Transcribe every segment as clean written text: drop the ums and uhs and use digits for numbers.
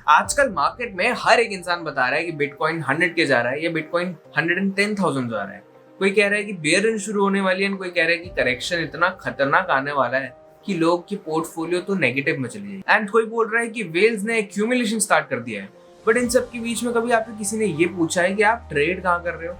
आजकल मार्केट में हर एक इंसान बता रहा है कि बिटकॉइन 100 के जा रहा है या बिटकॉइन 110,000 जा रहा है। कोई कह रहा है कि बेयर रन शुरू होने वाली है, कोई कह रहा है कि करेक्शन इतना खतरनाक आने वाला है कि लोग की पोर्टफोलियो तो नेगेटिव में चली जाएगी। एंड कोई बोल रहा है कि वेल्स ने एक्यूमुलेशन स्टार्ट कर दिया है। बट इन सब के बीच में कभी आपसे किसी ने ये पूछा है कि आप ट्रेड कहाँ कर रहे हो?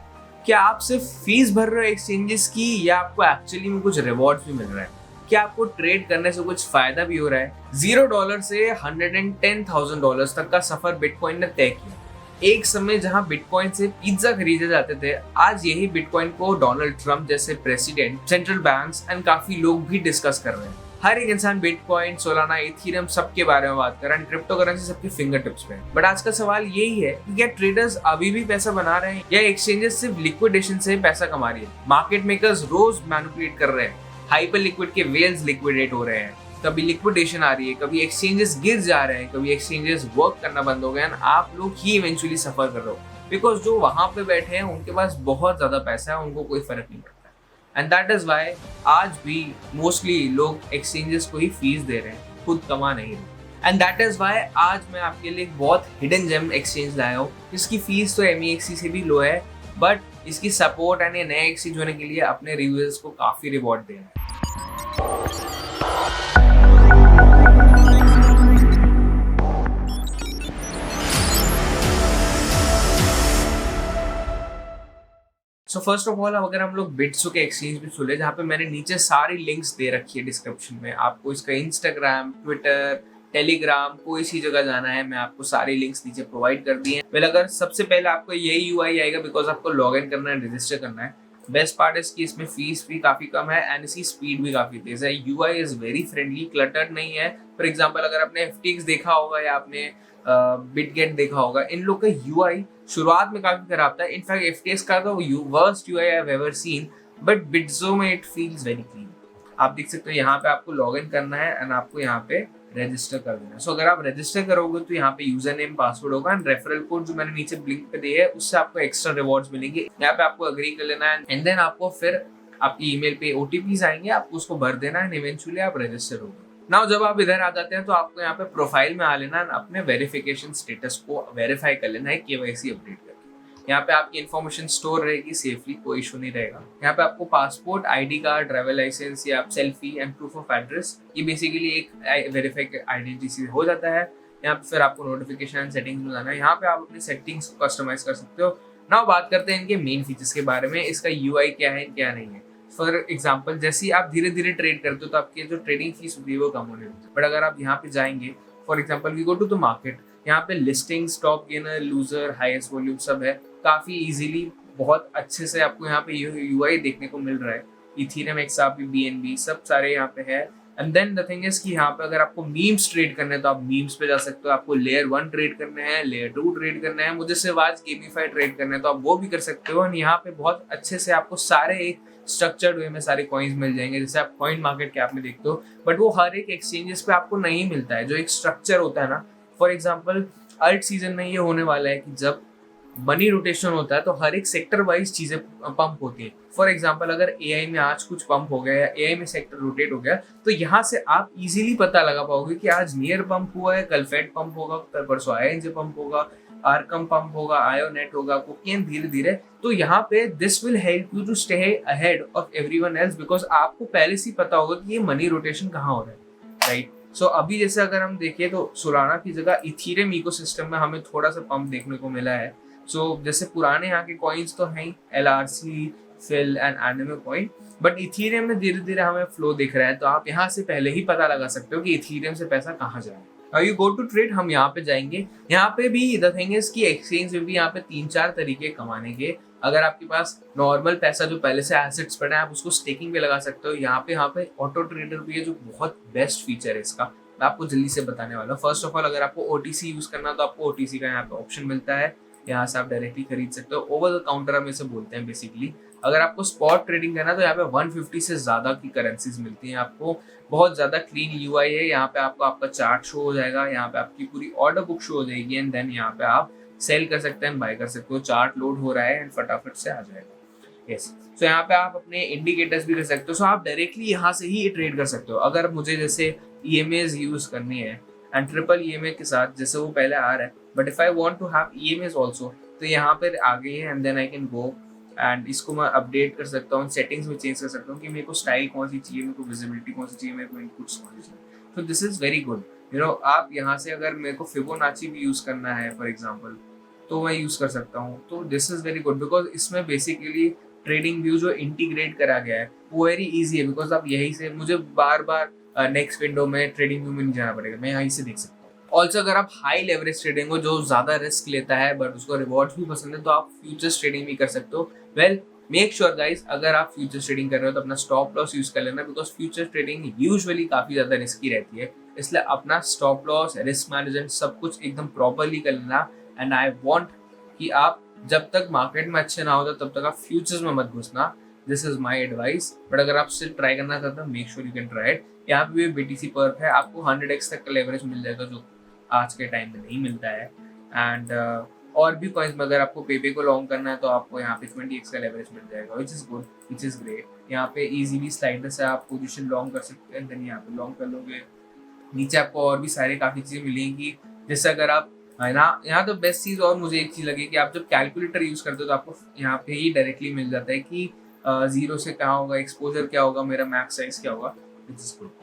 क्या आप सिर्फ फीस भर रहे हो एक्सचेंजेस की, या आपको एक्चुअली में कुछ रिवॉर्ड्स भी मिल रहा है? क्या आपको ट्रेड करने से कुछ फायदा भी हो रहा है? $0 से $110,000 तक का सफर बिटकॉइन ने तय किया। एक समय जहां बिटकॉइन से पिज्जा खरीदे जाते थे, आज यही बिटकॉइन को डोनाल्ड ट्रंप जैसे प्रेसिडेंट, सेंट्रल बैंक्स एंड काफी लोग भी डिस्कस कर रहे हैं। हर एक इंसान बिटकॉइन, सोलाना, इथेरियम सबके बारे में बात कर रहा है। क्रिप्टो करेंसी सबके फिंगर टिप्स पे। बट आज का सवाल यही है कि क्या ट्रेडर्स अभी भी पैसा बना रहे हैं या एक्सचेंजेस सिर्फ लिक्विडेशन से पैसा कमा रही है? मार्केट मेकर्स रोज मैनिपुलेट कर रहे हैं। हाइपर लिक्विड के वेल्स लिक्विडेट हो रहे हैं, कभी लिक्विडेशन आ रही है, कभी एक्सचेंजेस गिर जा रहे हैं, कभी एक्सचेंजेस वर्क करना बंद हो गए। आप लोग ही इवेंचुअली सफर कर रहे हो, बिकॉज जो वहां पे बैठे हैं उनके पास बहुत ज्यादा पैसा है, उनको कोई फर्क नहीं पड़ता। एंड दैट इज वाई आज भी मोस्टली लोग एक्सचेंजेस को ही फीस दे रहे हैं, खुद कमा नहीं रहे। एंड दैट इज वाई आज मैं आपके लिए एक बहुत हिडन जेम एक्सचेंज लाया हूँ, जिसकी फीस तो MEXC से भी लो है, बट इसकी सपोर्ट एंड ये नए एक्सचेंज होने के लिए अपने रिव्यूअर्स को काफी रिवॉर्ड दे रहा है। सो फर्स्ट ऑफ ऑल, अगर हम लोग बिट्सो के एक्सचेंज भी खुले, जहाँ पे मैंने नीचे सारी लिंक्स दे रखी है डिस्क्रिप्शन में। आपको इसका इंस्टाग्राम, ट्विटर, टेलीग्राम, कोई सी जगह जाना है, मैं आपको सारी लिंक्स नीचे प्रोवाइड कर दी है। वेल, अगर सबसे पहले आपको यही UI आएगा, बिकॉज आपको लॉग इन करना है, रजिस्टर करना है। बेस्ट पार्ट इसकी इसमें फीस भी काफी कम है एंड इसकी स्पीड भी काफी तेज है। UI is very friendly, cluttered नहीं है। फॉर एग्जाम्पल, अगर आपने FTX देखा होगा या आपने बिटगेट देखा होगा, इन लोग का UI शुरुआत में काफी खराब था। इनफैक्ट FTX का तो worst UI I have ever seen, but Bitso में इट फील्स वेरी क्लीन। आप देख सकते हो यहाँ पे आपको लॉग इन करना है एंड आपको यहाँ पे रजिस्टर कर देना है। सो अगर आप रजिस्टर करोगे तो यहाँ पे यूजर नेम, पासवर्ड होगा एंड रेफरल कोड जो मैंने नीचे लिंक पे दिया है, उससे आपको एक्स्ट्रा रिवॉर्ड्स मिलेंगे। यहाँ पे आपको अग्री कर लेना है एंड देन आपको फिर आपकी ईमेल पे OTPs आएंगे, आपको उसको भर देना है एंड इवेंचुअली आप रजिस्टर होगे। नाउ जब आप इधर आ जाते हैं तो आपको यहाँ पे प्रोफाइल में आ लेना है, अपने वेरिफिकेशन स्टेटस को वेरीफाई कर लेना है KYC अपडेट करके। यहाँ पे आपकी इन्फॉर्मेशन स्टोर रहेगी सेफली, कोई इशू नहीं रहेगा। यहाँ पे आपको passport, ID card, travel licence या selfie and proof of address, ये बेसिकली एक वेरीफाइड आइडेंटिटी से हो जाता है। यहाँ पे फिर आपको नोटिफिकेशन एंड सेटिंग्स में जाना है। यहाँ पे आप अपनी सेटिंग्स को कस्टमाइज कर सकते हो। नाउ बात करते हैं इनके मेन फीचर्स के बारे में, इसका UI क्या है क्या नहीं है। फॉर एग्जाम्पल, जैसे आप धीरे धीरे ट्रेड करते हो तो आपकी जो ट्रेडिंग फीस होती है वो कम होने लगती है। बट अगर आप यहाँ पे जाएंगे, for example we go to the market, यहाँ पे listing, top gainer, loser, highest volume सब है। काफी इजीली, बहुत अच्छे से आपको यहाँ पे UI देखने को मिल रहा है। इथेरियम, XRP, BNB सब सारे यहाँ पे है। And then the thing is कि यहाँ पे अगर आपको मीम्स ट्रेड करने हैं तो आप मीम्स पे जा सकते हो। आपको लेयर 1 ट्रेड करने हैं, लेयर 2 ट्रेड करना है, मुझे सिर्फ आज गेमिफाई ट्रेड करना है तो आप वो भी कर सकते हो। और यहाँ पे बहुत अच्छे से आपको सारे एक स्ट्रक्चर्ड वे में सारे कॉइन्स मिल जाएंगे, जैसे आप कॉइन मार्केट कैप में देखते हो। बट वो हर एक एक्सचेंजेस पे आपको नहीं मिलता है, जो एक स्ट्रक्चर होता है ना। फॉर एग्जाम्पल, अल्ट सीजन में ये होने वाला है कि जब मनी रोटेशन होता है तो हर एक सेक्टर वाइज चीजें पंप होती है। फॉर एग्जांपल, अगर AI में आज कुछ पंप हो गया या AI में सेक्टर रोटेट हो गया, तो यहाँ से आप इजीली पता लगा पाओगे कि आज नियर पंप हुआ है, कल फेड पंप होगा, कल परसों INJ पंप होगा, आरकम पंप होगा, आयोनेट होगा, कोकेन धीरे धीरे। तो यहाँ पे this will help you to stay ahead of everyone else, because आपको पहले से ही पता होगा कि ये मनी रोटेशन कहाँ हो रहा है, राइट। सो अभी जैसे अगर हम देखें तो सोलाना की जगह इथेरियम इकोसिस्टम में हमें थोड़ा सा पंप देखने को मिला है। जैसे पुराने यहाँ के कॉइन्स तो हैं LRC, FIL and anime coin, but Ethereum में धीरे धीरे हमें फ्लो दिख रहा है। तो आप यहाँ से पहले ही पता लगा सकते हो कि इथेरियम से पैसा कहाँ जा रहा है। यू गो टू ट्रेड, हम यहाँ पे जाएंगे। यहाँ पे भी द थिंग इज कि एक्सचेंज में भी यहाँ पे 3-4 तरीके कमाने के। अगर आपके पास नॉर्मल पैसा जो पहले से एसेट्स पड़े हैं, आप उसको स्टेकिंग पे लगा सकते हो। यहाँ पे ऑटो ट्रेडर भी है, जो बहुत बेस्ट फीचर है इसका, मैं आपको जल्दी से बताने वाला हूँ। फर्स्ट ऑफ ऑल, अगर आपको OTC यूज करना तो आपको OTC का यहाँ पे ऑप्शन मिलता है, यहाँ से आप डायरेक्टली खरीद सकते हो। ओवर द काउंटर हम इसे बोलते हैं बेसिकली। अगर आपको स्पॉट ट्रेडिंग करना तो यहाँ पे 150 से ज्यादा की करेंसीज मिलती हैं आपको। बहुत ज्यादा क्लीन UI है। यहाँ पे आपको आपका चार्ट शो हो जाएगा, यहाँ पे आपकी पूरी ऑर्डर बुक शो हो जाएगी एंड देन यहाँ पे आप सेल कर सकते हैं, बाय कर सकते हो। चार्ट लोड हो रहा है एंड फटाफट से आ जाएगा। यस, सो यहाँ पे आप अपने इंडिकेटर्स भी कर सकते हो। सो आप डायरेक्टली यहाँ से ही ट्रेड कर सकते हो। अगर मुझे जैसे EMAs यूज करनी है एंड ट्रिपल ईएमए के साथ जैसे वो पहले आ रहा है, but if I want to have EMS also तो यहाँ पर आ गई है, and then I can go and इसको मैं अपडेट कर सकता हूँ, सेटिंग्स में चेंज कर सकता हूँ कि मेरे को स्टाइल कौन सी चाहिए, मेरे को विजिबिलिटी कौन सी चाहिए, मेरे को इनपुट्स कौन सी चाहिए। तो दिस इज वेरी गुड। आप यहाँ से अगर मेरे को फिबोनाची भी यूज करना है फॉर एग्जाम्पल, तो मैं यूज कर सकता हूँ। तो this is very good because इसमें बेसिकली ट्रेडिंग व्यू जो इंटीग्रेट करा गया है वो वेरी इजी है, बिकॉज आप यही से मुझे बार बार नेक्स्ट विंडो में ट्रेडिंग व्यू में नहीं जाना पड़ेगा, मैं यहीं से देख सकता हूँ। ऑल्सो अगर आप हाई लेवरेज ट्रेडिंग हो जो ज्यादा रिस्क लेता है बट उसको रिवॉर्ड्स भी पसंद है, तो आप फ्यूचर्स ट्रेडिंग भी कर सकते हो। वेल मेक श्योर गाइस, अगर आप फ्यूचर्स ट्रेडिंग कर रहे हो तो अपना स्टॉप लॉस यूज कर लेना, बिकॉज फ्यूचर ट्रेडिंग यूजुअली काफी ज्यादा रिस्की रहती है, इसलिए अपना स्टॉप लॉस, रिस्क मैनेजमेंट सब कुछ एकदम प्रॉपरली कर लेना। एंड आई वांट कि आप जब तक मार्केट में अच्छे ना हो तब तक आप फ्यूचर्स में मत घुसना। This is my advice. But अगर आप सिर्फ ट्राई करना चाहते हो, make sure you can try it. यहाँ पे भी BTC पर्क है, आपको 100x तक का लेवरेज मिल जाएगा जो आज के टाइम में नहीं मिलता है। एंड और भी कॉइन्स में अगर आपको पेपे को लॉन्ग करना है तो आपको यहाँ पे 20x का लेवरेज मिल जाएगा, which is good, which is great. यहाँ पे इजीली स्लाइडर से आप पोजीशन लॉन्ग कर सकते हैं, देन यहाँ पे लॉन्ग कर लोगे। नीचे आपको और भी सारे काफी चीजें मिलेंगी, जैसे अगर आप यहाँ तो बेस्ट चीज और मुझे एक चीज लगी कि आप जब कैलकुलेटर यूज करते हो तो आपको यहाँ पे ही डायरेक्टली मिल जाता है कि जीरो से क्या होगा, एक्सपोजर क्या होगा, मेरा मैक्स साइज क्या होगा।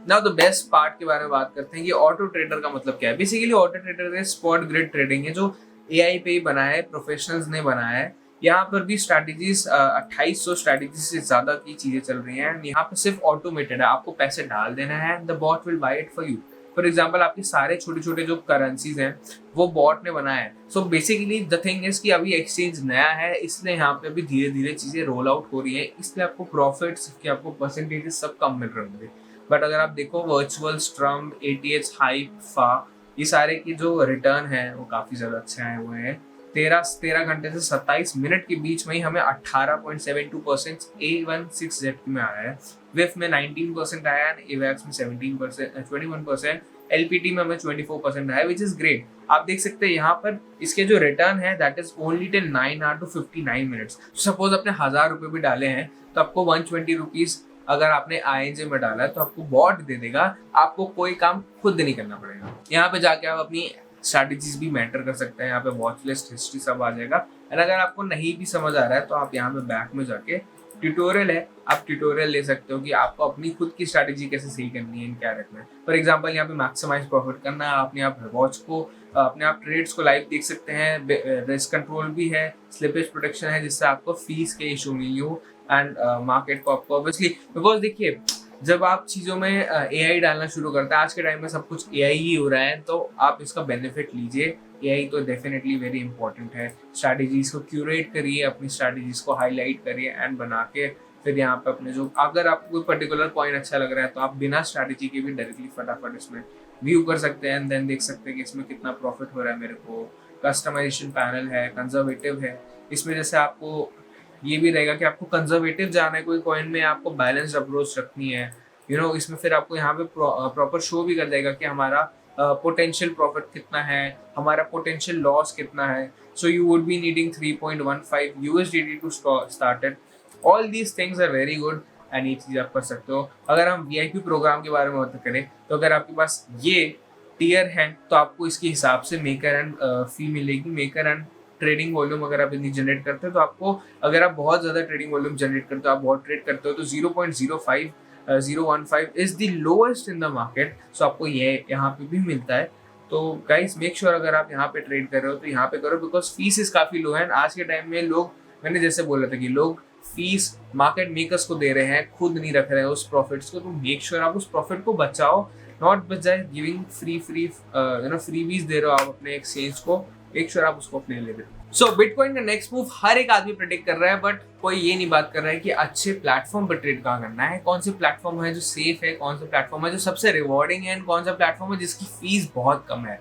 नाउ द बेस्ट पार्ट के बारे में बात करते हैं कि ऑटो ट्रेडर का मतलब क्या है। Basically auto trader spot grid trading है जो AI पे ही बना है, प्रोफेशनल्स ने बनाया है। यहाँ पर भी स्ट्रैटेजीज 2800 स्ट्रैटेजी से ज्यादा की चीजें चल रही हैं। यहाँ पे सिर्फ ऑटोमेटेड है, आपको पैसे डाल देना है, the bot will buy it for you. For example आपके सारे छोटे छोटे जो करेंसीज हैं वो बॉट ने बनाया है। So basically the thing is कि अभी एक्सचेंज नया है, इसलिए यहाँ पे अभी धीरे धीरे चीजें रोल आउट हो रही है, इसलिए आपको प्रॉफिट्स के आपको परसेंटेजेस सब कम मिल रहे होंगे। बट अगर आप देखो वर्चुअल, स्ट्रम्प, ATH, हाइप, फा, ये सारे की जो रिटर्न है वो काफी ज्यादा अच्छे आए हुए हैं। 13 घंटे से 27 मिनट के बीच में ही हमें 18.72% A16Z में आया है, विफ में 19% आया है, AVAX में 21%, LPT में हमें 24% आया, विच इज ग्रेट। आप देख सकते हैं यहाँ पर इसके जो रिटर्न है that is only till 9 hours to 59 minutes। Suppose आपने 1000 रुपए भी डाले हैं तो आपको 120 रुपीज अगर आपने INJ में डाला है तो आपको बॉट दे देगा, आपको कोई काम खुद नहीं करना पड़ेगा। यहाँ पे जाके आप अपनी स्ट्रैटेजीज भी मैटर कर सकते हैं, यहाँ पे वॉच लिस्ट, हिस्ट्री सब आ जाएगा। एंड अगर आपको नहीं भी समझ आ रहा है तो आप यहाँ पे बैक में जाके ट्यूटोरियल है, आप ट्यूटोरियल ले सकते हो कि आपको अपनी खुद की स्ट्रैटेजी कैसे सही करनी है, क्या रखना है। फॉर एग्जाम्पल यहाँ पे मैक्सिमाइज प्रॉफिट करना है, अपने आप वॉच को, अपने आप ट्रेड्स को लाइव देख सकते हैं, रिस्क कंट्रोल भी है, स्लिपेज प्रोटेक्शन है जिससे आपको फीस के इशू नहीं हो, एंड मार्केट को आपको ऑब्वियसली, बिकॉज देखिए जब आप चीज़ों में AI डालना शुरू करते हैं, आज के टाइम में सब कुछ AI ही हो रहा है, तो आप इसका बेनिफिट लीजिए। AI तो डेफिनेटली वेरी इंपॉर्टेंट है। स्ट्रैटेजीज को क्यूरेट करिए, अपनी स्ट्रैटेजीज को हाईलाइट करिए एंड बना के फिर यहाँ पे अपने जो, अगर आपको कोई पर्टिकुलर कॉइन अच्छा लग रहा है तो आप बिना स्ट्रैटेजी के भी डायरेक्टली फटाफट इसमें व्यू कर सकते हैं एंड देन देख सकते हैं कि इसमें कितना प्रॉफिट हो रहा है मेरे को। कस्टमाइजेशन पैनल है, कंजर्वेटिव है, इसमें जैसे आपको ये भी रहेगा कि आपको कंजर्वेटिव जाना है कोई कॉइन में, आपको बैलेंस्ड अप्रोच रखनी है, इसमें फिर आपको यहाँ पे प्रॉपर शो भी कर देगा कि हमारा पोटेंशियल प्रॉफिट कितना है, हमारा पोटेंशियल लॉस कितना है। So you would be needing 3.15 USDT to start it. All these things are very good and ये चीज़ आप कर सकते हो। अगर हम VIP प्रोग्राम के बारे में बात करें तो अगर आपके पास ये टियर है तो आपको इसके हिसाब से मेकर एंड फी मिलेगी। मेकर एंड ट्रेडिंग वॉल्यूम अगर आप इतनी जनरेट करते हो तो आपको, अगर आप बहुत ज़्यादा ट्रेडिंग वॉल्यूम जनरेट करते हो, आप बहुत ट्रेड करते हो तो 0.015 is the lowest in the market. So आपको ये यहाँ पे भी मिलता है। तो गाइस मेक श्योर अगर आप यहाँ पे ट्रेड कर रहे हो तो यहाँ पे करो, बिकॉज फीस इज काफ़ी लो है। आज के टाइम में लोग, मैंने जैसे बोला था कि लोग फीस मार्केट मेकर्स को दे रहे हैं, खुद नहीं रख रहे हैं उस प्रॉफिट्स को। तो मेक श्योर आप उस प्रॉफिट को बचाओ, नॉट बजाय गिविंग फ्रीबीज दे रहे हो आप अपने एक्सचेंज को, मेक श्योर आप उसको अपने ले दे। सो बिटकॉइन का नेक्स्ट मूव हर एक आदमी प्रेडिक्ट कर रहा है, बट कोई ये नहीं बात कर रहा है कि अच्छे प्लेटफॉर्म पर ट्रेड कहाँ करना है, कौन से प्लेटफॉर्म है जो सेफ है, कौन सा प्लेटफॉर्म है जो सबसे रिवॉर्डिंग है, कौन सा प्लेटफॉर्म है जिसकी फीस बहुत कम है।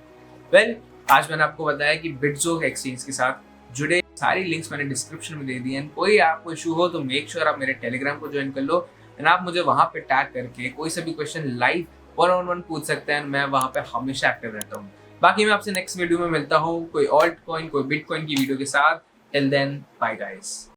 वेल आज मैंने आपको बताया कि बिटजो एक्सचेंज के साथ जुड़े सारी लिंक्स मैंने डिस्क्रिप्शन में दे दी हैं। कोई आपको इशू हो तो मेक श्योर आप मेरे टेलीग्राम को ज्वाइन कर लो एंड आप मुझे वहाँ पे टैग करके कोई सा भी क्वेश्चन लाइव 1-on-1 पूछ सकते हैं। मैं वहाँ पे हमेशा एक्टिव रहता हूँ। बाकी मैं आपसे नेक्स्ट वीडियो में मिलता हूँ कोई ऑल्ट कॉइन, कोई बिटकॉइन की वीडियो के साथ। Till then bye guys.